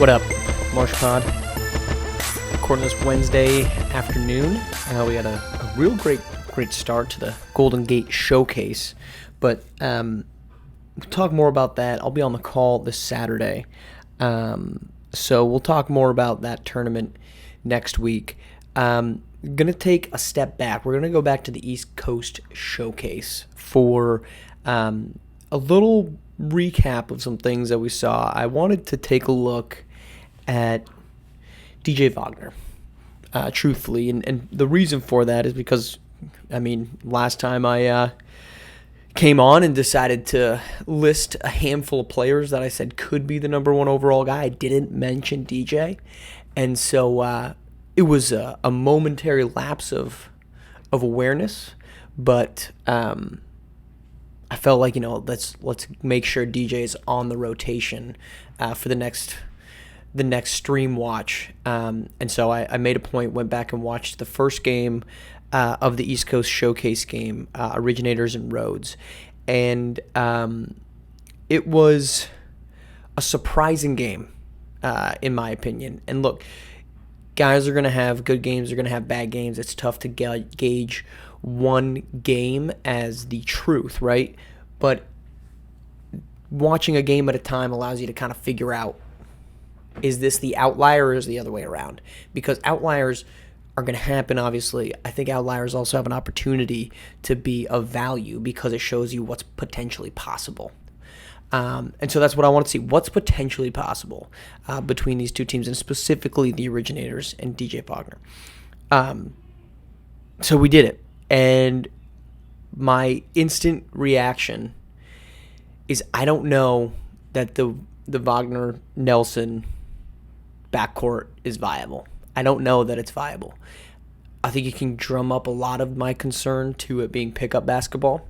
What up, Marsh Pod? Recording this Wednesday afternoon. We had a real great start to the Golden Gate Showcase, but we'll talk more about that. I'll be on the call this Saturday, so we'll talk more about that tournament next week. Going to take a step back. We're going to go back to the East Coast Showcase for a little recap of some things that we saw. I wanted to take a look at DJ Wagner, truthfully, and the reason for that is because, last time I came on and decided to list a handful of players that I said could be the number one overall guy, I didn't mention DJ, and so it was a momentary lapse of awareness, but I felt like, let's make sure DJ is on the rotation for the next stream watch. And so I made a point, went back and watched the first game of the East Coast Showcase game, Originators and Rhodes. And it was a surprising game, in my opinion. And look, guys are going to have good games, they're going to have bad games. It's tough to gauge one game as the truth, right? But watching a game at a time allows you to kind of figure out, is this the outlier or is the other way around? Because outliers are going to happen, obviously. I think outliers also have an opportunity to be of value because it shows you what's potentially possible. And so that's what I want to see. What's potentially possible between these two teams, and specifically the Originators and DJ Wagner. So we did it. And my instant reaction is I don't know that the Wagner-Nelson backcourt is viable. I don't know that it's viable. I think you can drum up a lot of my concern to it being pickup basketball.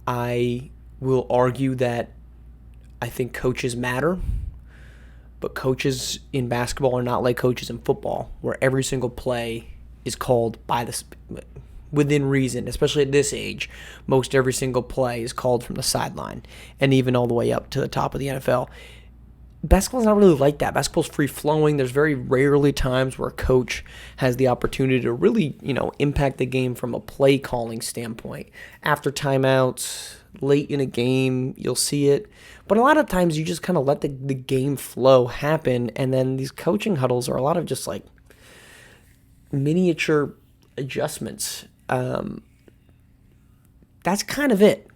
I will argue that I think coaches matter, but coaches in basketball are not like coaches in football, where every single play is called within reason, especially at this age. Most every single play is called from the sideline, and even all the way up to the top of the NFL. Basketball's not really like that. Basketball's free-flowing. There's very rarely times where a coach has the opportunity to really, impact the game from a play-calling standpoint. After timeouts, late in a game, you'll see it. But a lot of times you just kind of let the game flow happen, and then these coaching huddles are a lot of just like miniature adjustments. That's kind of it.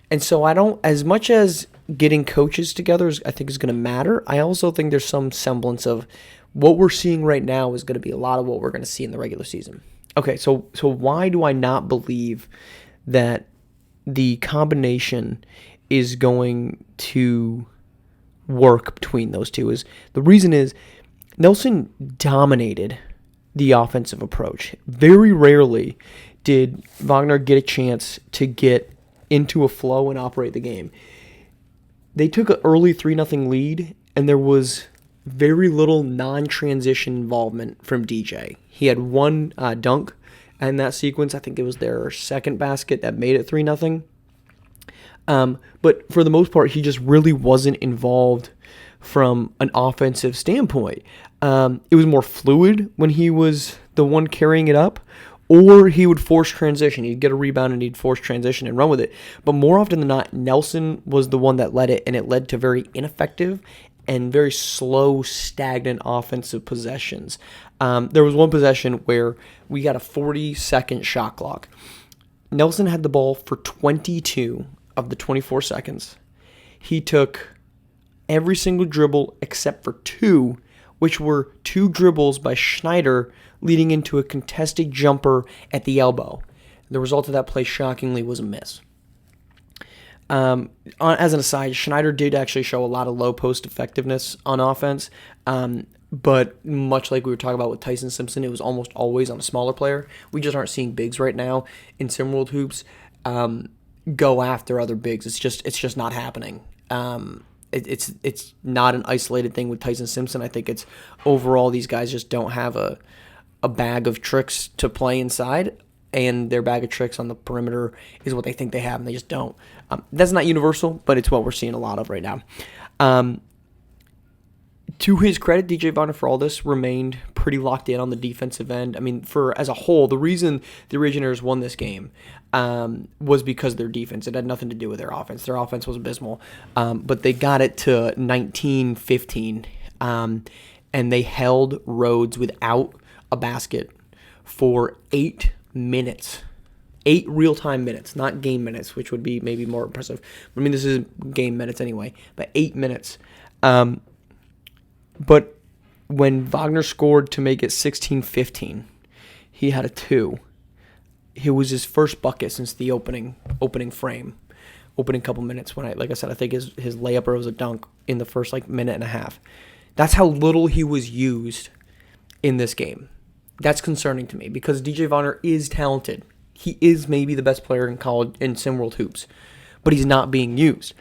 And so I don't, as much as getting coaches together I think is going to matter, I also think there's some semblance of what we're seeing right now is going to be a lot of what we're going to see in the regular season. Okay, so why do I not believe that the combination is going to work between those two? The reason is Nelson dominated the offensive approach. Very rarely did Wagner get a chance to get into a flow and operate the game. They took an early 3-0 lead, and there was very little non-transition involvement from DJ. He had one dunk in that sequence. I think it was their second basket that made it 3-0. But for the most part, he just really wasn't involved from an offensive standpoint. It was more fluid when he was the one carrying it up, or he would force transition. He'd get a rebound and he'd force transition and run with it. But more often than not, Nelson was the one that led it, and it led to very ineffective and very slow, stagnant offensive possessions. There was one possession where we got a 40-second shot clock. Nelson had the ball for 22 of the 24 seconds. He took every single dribble except for two, which were two dribbles by Schneider leading into a contested jumper at the elbow. The result of that play, shockingly, was a miss. As an aside, Schneider did actually show a lot of low post effectiveness on offense, but much like we were talking about with Tyson Simpson, it was almost always on a smaller player. We just aren't seeing bigs right now in SimWorld hoops go after other bigs. It's just not happening. It's not an isolated thing with Tyson Simpson. I think it's overall these guys just don't have a bag of tricks to play inside, and their bag of tricks on the perimeter is what they think they have, and they just don't. That's not universal, but it's what we're seeing a lot of right now. To his credit, DJ Wagner for all this remained pretty locked in on the defensive end. I mean, for as a whole, the reason the Originators won this game was because of their defense. It had nothing to do with their offense. Their offense was abysmal, but they got it to 19-15, and they held Rhodes without a basket for 8 minutes. 8 real-time minutes, not game minutes, which would be maybe more impressive. I mean, this is game minutes anyway, but 8 minutes. But when Wagner scored to make it 16-15, he had a 2. It was his first bucket since the opening couple minutes. When like I said, I think his layup was a dunk in the first minute and a half. That's how little he was used in this game. That's concerning to me because DJ Wagner is talented. He is maybe the best player in college in SimWorld hoops, but he's not being used.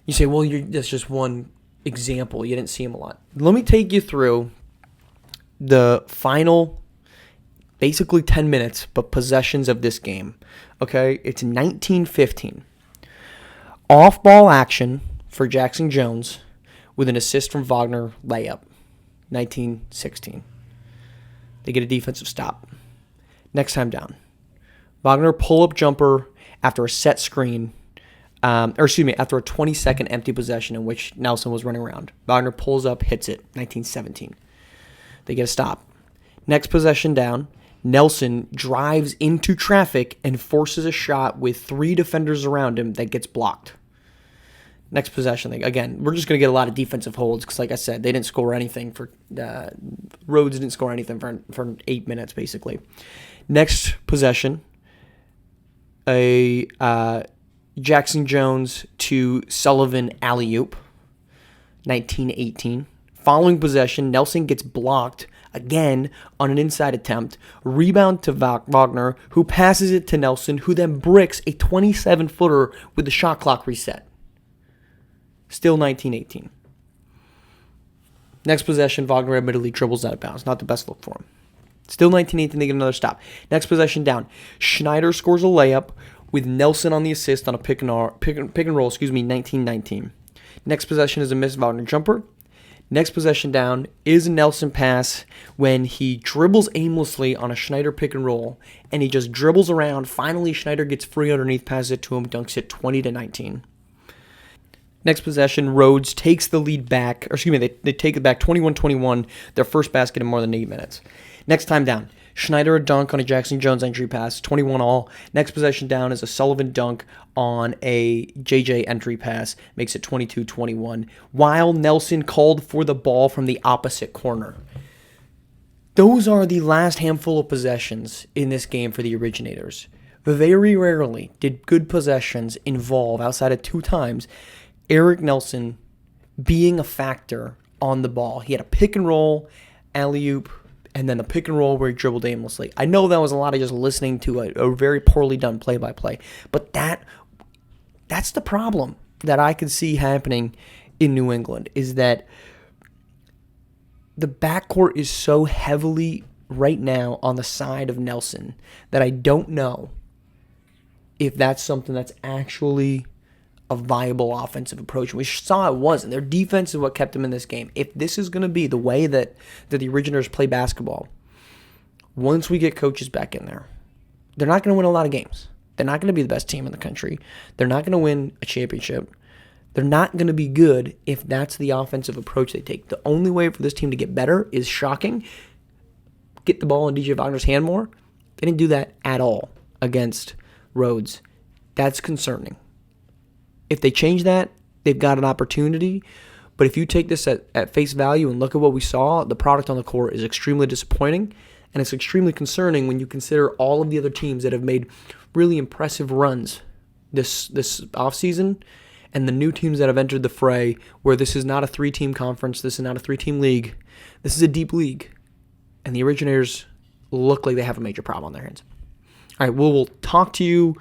You say, well, that's just one example. You didn't see him a lot. Let me take you through the final, basically 10 minutes, but possessions of this game. Okay, it's 19-15. Off-ball action for Jackson Jones with an assist from Wagner layup. 19-16. They get a defensive stop. Next time down. Wagner pull-up jumper after a set screen. After a 20-second empty possession in which Nelson was running around. Wagner pulls up, hits it, 19-17. They get a stop. Next possession down, Nelson drives into traffic and forces a shot with 3 defenders around him that gets blocked. Next possession, again, we're just going to get a lot of defensive holds because, like I said, they didn't score anything for Rhodes didn't score anything for 8 minutes, basically. Next possession, Jackson Jones to Sullivan alley-oop, 19-18. Following possession, Nelson gets blocked again on an inside attempt. Rebound to Wagner, who passes it to Nelson, who then bricks a 27-footer with the shot clock reset. Still 19-18. Next possession, Wagner admittedly dribbles out of bounds. Not the best look for him. Still 19-18, they get another stop. Next possession down. Schneider scores a layup with Nelson on the assist on a pick and roll, 19-19. Next possession is a missed Wagner jumper. Next possession down is a Nelson pass when he dribbles aimlessly on a Schneider pick and roll, and he just dribbles around. Finally, Schneider gets free underneath, passes it to him, dunks it 20-19. Next possession, Rhodes takes the lead back, they take it back 21-21, their first basket in more than 8 minutes. Next time down, Schneider a dunk on a Jackson Jones entry pass, 21 all. Next possession down is a Sullivan dunk on a JJ entry pass, makes it 22-21, while Nelson called for the ball from the opposite corner. Those are the last handful of possessions in this game for the Originators. Very rarely did good possessions involve, outside of 2 times, Eric Nelson being a factor on the ball. He had a pick and roll, alley-oop, and then the pick and roll where he dribbled aimlessly. I know that was a lot of just listening to a very poorly done play-by-play, but that's the problem that I could see happening in New England, is that the backcourt is so heavily right now on the side of Nelson that I don't know if that's something that's actually a viable offensive approach. We saw it wasn't. Their defense is what kept them in this game. If this is going to be the way that the Originators play basketball, once we get coaches back in there, they're not going to win a lot of games. They're not going to be the best team in the country. They're not going to win a championship. They're not going to be good if that's the offensive approach they take. The only way for this team to get better is shocking. Get the ball in DJ Wagner's hand more. They didn't do that at all against Rhodes. That's concerning. If they change that, they've got an opportunity. But if you take this at face value and look at what we saw, the product on the court is extremely disappointing. And it's extremely concerning when you consider all of the other teams that have made really impressive runs this offseason, and the new teams that have entered the fray, where this is not a 3-team conference, this is not a 3-team league, this is a deep league. And the Originators look like they have a major problem on their hands. All right, we'll talk to you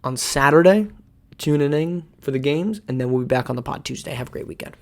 on Saturday. Tune in for the games, and then we'll be back on the pod Tuesday. Have a great weekend.